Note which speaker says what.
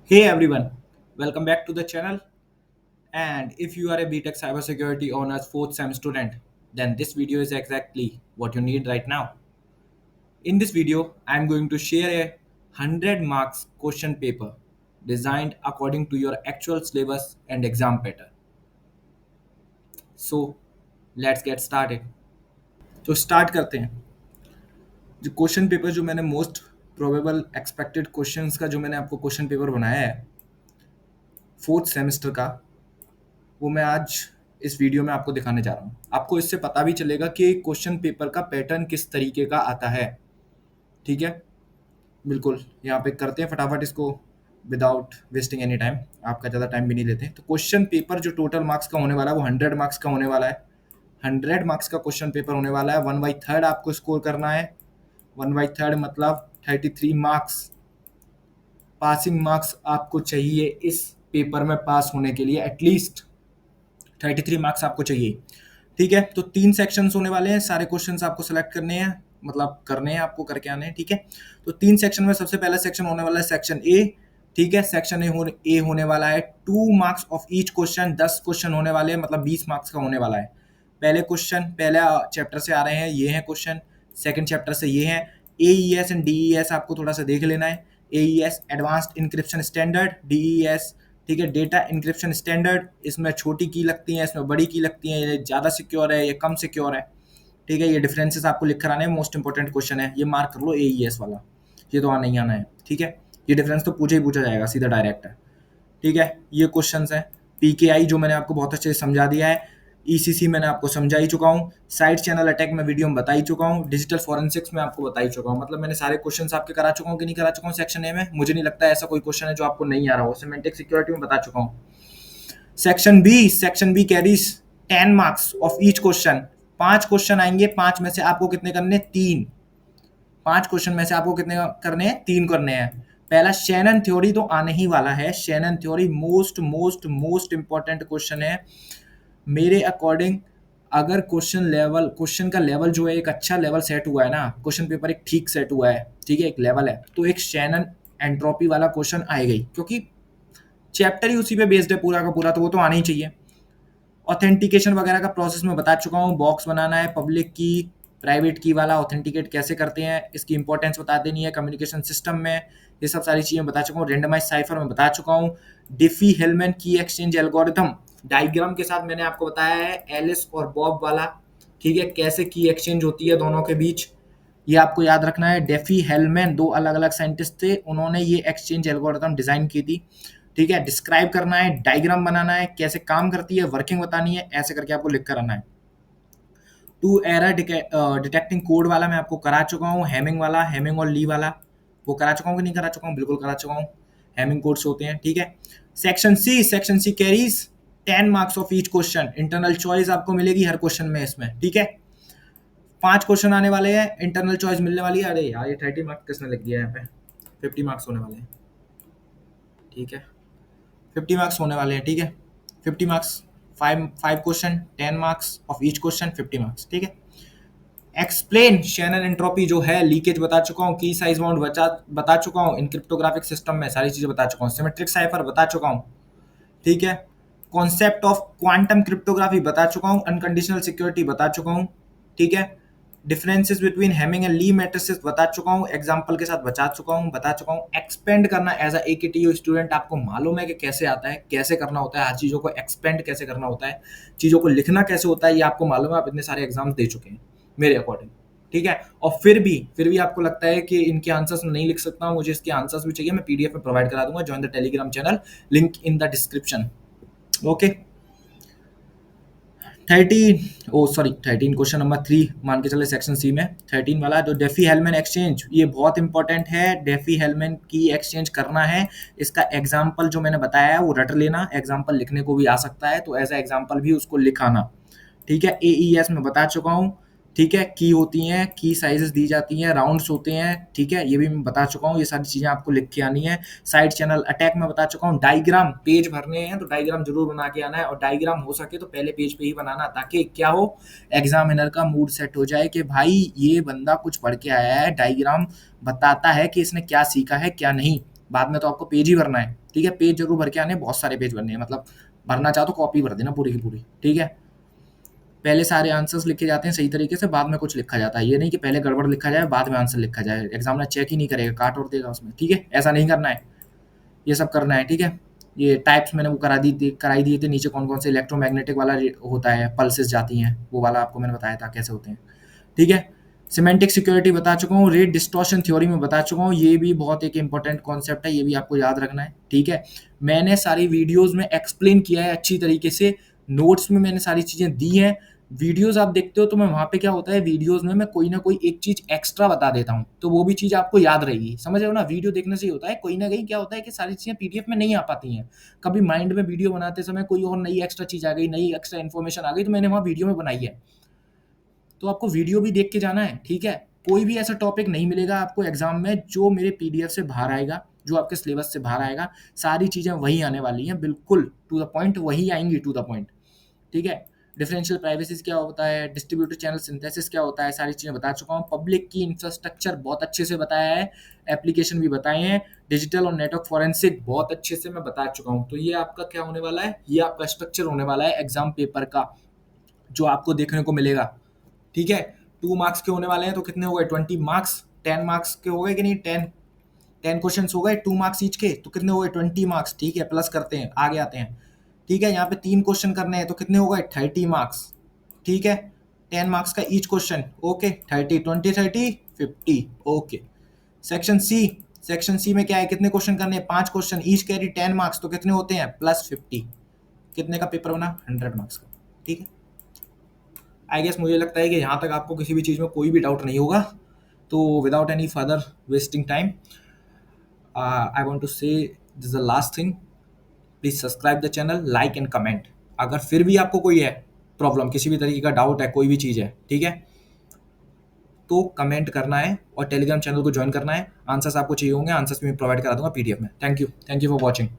Speaker 1: Hey everyone, welcome back to the channel. And if you are a BTech Cybersecurity Honors 4th Sem student, then this video is exactly what you need right now. In this video, I am going to share a 100 marks question paper designed according to your actual syllabus and exam pattern. So, let's get started. तो start करते हैं जो question paper जो मैंने most probable expected questions का जो मैंने आपको क्वेश्चन पेपर बनाया है फोर्थ सेमेस्टर का वो मैं आज इस वीडियो में आपको दिखाने जा रहा हूँ। आपको इससे पता भी चलेगा कि क्वेश्चन पेपर का पैटर्न किस तरीके का आता है। ठीक है, बिल्कुल यहाँ पे करते हैं फटाफट इसको विदाउट वेस्टिंग एनी टाइम। आपका ज़्यादा टाइम भी नहीं लेते। तो क्वेश्चन पेपर जो टोटल मार्क्स का होने वाला है वो 100 मार्क्स का होने वाला है। 100 मार्क्स का क्वेश्चन पेपर होने वाला है। 1/3 आपको स्कोर करना है। 1/3 मतलब 33 मार्क्स पासिंग मार्क्स आपको चाहिए इस पेपर में पास होने के लिए। एटलीस्ट 33 मार्क्स आपको चाहिए। ठीक है, तो 3 सेक्शंस होने वाले हैं। सारे क्वेश्चंस आपको सेलेक्ट करने हैं, मतलब करने हैं, आपको करके आने हैं। ठीक है, तो 3 सेक्शन में सबसे पहला सेक्शन होने वाला है सेक्शन ए। ठीक है, सेक्शन ए होने वाला है 2 marks of each question. 10 question होने वाले हैं, मतलब 20 मार्क्स का होने वाला है। पहले क्वेश्चन पहला चैप्टर से आ रहे हैं, ये हैं क्वेश्चन। सेकंड चैप्टर से ये हैं। एईएस एंड डीईएस आपको थोड़ा सा देख लेना है। AES advanced encryption standard, DES ठीक है डेटा इंक्रिप्शन स्टैंडर्ड। इसमें छोटी की लगती हैं, इसमें बड़ी की लगती हैं। ये ज़्यादा सिक्योर है, ये कम सिक्योर है। ठीक है, ये डिफरेंसेस आपको लिख कर आने हैं। मोस्ट इंपॉर्टेंट क्वेश्चन है, ये मार्क कर लो एईएस वाला। ये तो आना ही आना है। ठीक है, ये डिफरेंस तो पूछा ही पूछा जाएगा, सीधा डायरेक्ट है। ठीक है, ये क्वेश्चंस हैं। पीकेआई जो मैंने आपको बहुत अच्छे से समझा दिया है। ईसीसी मैंने आपको समझा ही चुका हूँ। साइड चैनल अटैक में वीडियो में बता ही चुका हूँ। डिजिटल फॉरेंसिक्स में आपको बता ही चुका हूँ। मतलब मैंने सारे क्वेश्चंस आपके करा चुका हूँ कि नहीं करा चुका हूँ सेक्शन ए में। मुझे नहीं लगता ऐसा कोई क्वेश्चन है जो आपको नहीं आ रहा हो। सिमेंटिक सिक्योरिटी में बता चुका हूँ। Section B carries 10 marks of each question. 5 question आएंगे, 5 में से आपको कितने करने? 3। 5 क्वेश्चन में से आपको कितने करने हैं? 3 करने हैं। पहला शैनन थ्योरी तो आने ही वाला है। Shannon theory most most most important question है मेरे अकॉर्डिंग। अगर क्वेश्चन का लेवल जो है एक अच्छा लेवल सेट हुआ है ना, क्वेश्चन पेपर एक ठीक सेट हुआ है, ठीक है, एक लेवल है, तो एक शैनन एंट्रोपी वाला क्वेश्चन आएगा ही, क्योंकि चैप्टर ही उसी पे बेस्ड है पूरा का पूरा, तो वो तो आना ही चाहिए। ऑथेंटिकेशन वगैरह का प्रोसेस मैं बता चुका हूँ। बॉक्स बनाना है, पब्लिक की प्राइवेट की वाला ऑथेंटिकेट कैसे करते हैं, इसकी इंपॉर्टेंस बता देनी है कम्युनिकेशन सिस्टम में। ये सब सारी चीज़ें बता चुका हूँ। रेंडमाइज साइफर में बता चुका हूँ। डिफी हेलमैन की एक्सचेंज एल्गोरिथम डायग्राम के साथ मैंने आपको बताया है। एलिस और बॉब वाला, ठीक है, कैसे की एक्सचेंज होती है दोनों के बीच, ये आपको याद रखना है। डेफी हेलमैन 2 अलग अलग साइंटिस्ट थे, उन्होंने ये एक्सचेंज एल्गोरिथम डिजाइन की थी। ठीक है, डिस्क्राइब करना है, डायग्राम बनाना है, कैसे काम करती है, वर्किंग बतानी है, ऐसे करके आपको लिख कर आना है। 2 एरर डिटेक्टिंग कोड वाला मैं आपको करा चुका हूँ। हेमिंग वाला, हेमिंग और ली वाला, वो करा चुका हूँ कि नहीं करा चुका हूँ? बिल्कुल करा चुका हूँ। हेमिंग कोड्स होते हैं। ठीक है, section C carries 10 marks of each question. Internal choice आपको मिलेगी हर क्वेश्चन में इसमें। ठीक है, 5 क्वेश्चन आने वाले हैं, इंटरनल चॉइस मिलने वाली है। अरे यार, ये 30 मार्क्स किसने लिख दिया यहाँ पे? 50 मार्क्स होने वाले हैं। ठीक है, 50 मार्क्स होने वाले हैं। ठीक है, 50 marks, 5 question, 10 marks of each question, 50 marks. ठीक है, एक्सप्लेन शैनन एंट्रोपी जो है, लीकेज बता चुका हूँ। की साइज बाउंड बता चुका हूँ। इन क्रिप्टोग्राफिक सिस्टम में सारी चीजें बता चुका हूँ। सिमेट्रिक साइफर बता चुका हूँ। ठीक है, कॉन्सेप्ट ऑफ क्वांटम क्रिप्टोग्राफी बता चुका हूँ। अनकंडीशनल सिक्योरिटी बता चुका हूँ। ठीक है, differences between Hamming and Lee matrices बता चुका हूँ। एग्जांपल के साथ बता चुका हूँ। एक्सपेंड करना एज अ एकेटीयू स्टूडेंट आपको मालूम है कि कैसे आता है, कैसे करना होता है, हर चीज़ों को एक्सपेंड कैसे करना होता है, चीज़ों को लिखना कैसे होता है, ये आपको मालूम है। आप इतने सारे एग्जाम्स दे चुके हैं मेरे अकॉर्डिंग। ठीक है, और फिर भी आपको लगता है कि इनके आंसर्स मैं नहीं लिख सकता हूँ, मुझे इसके आंसर्स भी चाहिए, मैं पीडीएफ में प्रोवाइड करा दूंगा। Join the Telegram channel, link in the description. Okay, 13 question number 3 मान के चले सेक्शन सी में। 13 वाला जो डेफी हेलमैन एक्सचेंज, ये बहुत इंपॉर्टेंट है। डेफी हेलमैन की एक्सचेंज करना है। इसका एग्जाम्पल जो मैंने बताया है वो रट लेना। एग्जाम्पल लिखने को भी आ सकता है, तो ऐसा एग्जाम्पल भी उसको लिखाना। ठीक है, एईएस में बता चुका हूँ। ठीक है, की होती हैं, की साइजेस दी जाती हैं, राउंड्स होते हैं। ठीक है, ये भी मैं बता चुका हूँ। ये सारी चीज़ें आपको लिख के आनी है। साइड चैनल अटैक में बता चुका हूँ। डायग्राम पेज भरने हैं तो डायग्राम जरूर बना के आना है, और डायग्राम हो सके तो पहले पेज पे ही बनाना, ताकि क्या हो, एग्जामिनर का मूड सेट हो जाए कि भाई ये बंदा कुछ पढ़ के आया है, डायग्राम बताता है कि इसने क्या सीखा है क्या नहीं, बाद में तो आपको पेज ही भरना है, ठीक है। पेज जरूर भर के आने, बहुत सारे पेज भरने हैं, मतलब भरना चाहो तो कॉपी भर देना पूरी की पूरी, ठीक है। पहले सारे आंसर्स लिखे जाते हैं सही तरीके से, बाद में कुछ लिखा जाता है। ये नहीं कि पहले गड़बड़ लिखा जाए बाद में आंसर लिखा जाए, एग्जामिनर चेक ही नहीं करेगा, काट और देगा उसमें, ठीक है। ऐसा नहीं करना है, ये सब करना है, ठीक है। ये टाइप्स मैंने वो कराई दिए थे नीचे, कौन कौन से इलेक्ट्रोमैग्नेटिक वाला होता है, पल्सेस जाती हैं, वो वाला आपको मैंने बताया था कैसे होते हैं, ठीक है। सिमेंटिक सिक्योरिटी बता चुका हूँ, रेट डिस्टॉर्शन थ्योरी में बता चुका हूँ, ये भी बहुत एक इंपॉर्टेंट कॉन्सेप्ट है, ये भी आपको याद रखना है, ठीक है। मैंने सारी वीडियोस में एक्सप्लेन किया है अच्छी तरीके से, नोट्स में मैंने सारी चीजें दी हैं। वीडियोस आप देखते हो तो मैं वहां पे क्या होता है, वीडियोस में मैं कोई ना कोई एक चीज एक्स्ट्रा बता देता हूँ, तो वो भी चीज आपको याद रहेगी, समझ रहे हो ना। वीडियो देखने से ही होता है, कोई ना कहीं क्या होता है कि सारी चीजें पीडीएफ में नहीं आ पाती हैं, कभी माइंड में वीडियो बनाते समय कोई और नई एक्स्ट्रा चीज आ गई, नई एक्स्ट्रा इन्फॉर्मेशन आ गई, तो मैंने वहां वीडियो में बनाई है, तो आपको वीडियो भी देख के जाना है, ठीक है। कोई भी ऐसा टॉपिक नहीं मिलेगा आपको एग्जाम में जो मेरे पीडीएफ से बाहर आएगा, जो आपके सिलेबस से बाहर आएगा, सारी चीजें वही आने वाली हैं, बिल्कुल टू द पॉइंट वही आएंगी, टू द पॉइंट, ठीक है। डिफरेंशियल प्राइवेसी क्या होता है, डिस्ट्रीब्यूटेड चैनल सिंथेसिस क्या होता है, सारी चीजें बता चुका हूँ। पब्लिक की इंफ्रास्ट्रक्चर बहुत अच्छे से बताया है, एप्लीकेशन भी बताए हैं, डिजिटल और नेटवर्क फॉरेंसिक बहुत अच्छे से मैं बता चुका हूँ। तो ये आपका क्या होने वाला है, ये आपका स्ट्रक्चर होने वाला है एग्जाम पेपर का, जो आपको देखने को मिलेगा, ठीक है। 2 मार्क्स के होने वाले हैं, तो कितने हो गए, 20 मार्क्स। 10 मार्क्स के हो गए कि नहीं, 10 क्वेश्चन हो गए, 2 मार्क्स ईच के, तो कितने हो गए, 20 मार्क्स, ठीक है। प्लस करते हैं, आगे आते हैं, ठीक है। यहाँ पे 3 क्वेश्चन करने हैं, तो कितने हो गए, 30 मार्क्स, ठीक है। 10 मार्क्स का each question, okay. 30, 20, 30, 50, okay. Section C, section C में क्या है, कितने क्वेश्चन करने हैं, 5 क्वेश्चन, ईच कैरी 10 मार्क्स, तो कितने होते हैं, +50, कितने का पेपर बना, 100 मार्क्स का, ठीक है। आई गेस मुझे लगता है कि यहाँ तक आपको किसी भी चीज़ में कोई भी डाउट नहीं होगा, तो without any further wasting time I want to say this the last thing, please subscribe the channel, like and comment. अगर फिर भी आपको कोई है प्रॉब्लम, किसी भी तरीके का डाउट है, कोई भी चीज़ है, ठीक है, तो कमेंट करना है और टेलीग्राम चैनल को ज्वाइन करना है। आंसर्स आपको चाहिए होंगे, आंसर्स मैं प्रोवाइड करा दूंगा पीडीएफ में। Thank you for watching.